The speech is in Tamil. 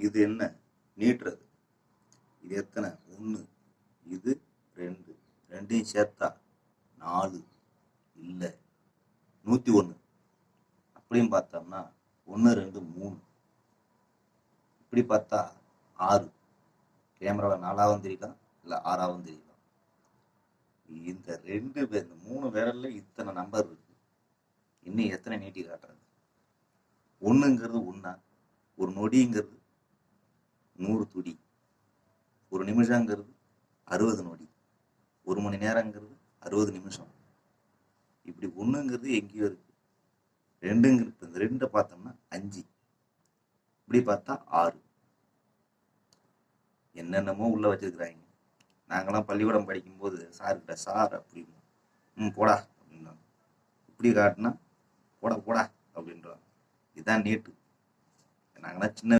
இது என்ன? நீட்டுறது. இது எத்தனை? 1, இது 2, ரெண்டையும் சேர்த்தா 4, இல்லை 101. அப்படியும் பார்த்தோம்னா 1, 2, 3. இப்படி பார்த்தா 6. கேமராவில் 4ஆவும் தெரியலாம், இல்லை 6ஆவும் தெரியலாம். இந்த 3 விரல்ல இத்தனை நம்பர் இருக்கு. இன்னும் எத்தனை நீட்டி காட்டுறது? 1ங்கிறது 1, ஒரு நொடிங்கிறது 100 துடி, ஒரு நிமிஷங்கிறது 60 நொடி, ஒரு மணி நேரங்கிறது 60 நிமிஷம். இப்படி 1ங்கிறது எங்கேயோ இருக்கு. 2ங்கிறது இந்த 2 பார்த்தோம்னா 5, இப்படி பார்த்தா 6. என்னென்னமோ உள்ள வச்சிருக்கிறாங்க. நாங்களாம் பள்ளிக்கூடம் படிக்கும்போது சார்கிட்ட சார் அப்படின்னு போடா அப்படின்னா, இப்படி காட்டினா போடா போடா அப்படின்றாங்க. இதுதான் நீட்டு. நாங்களாம் சின்ன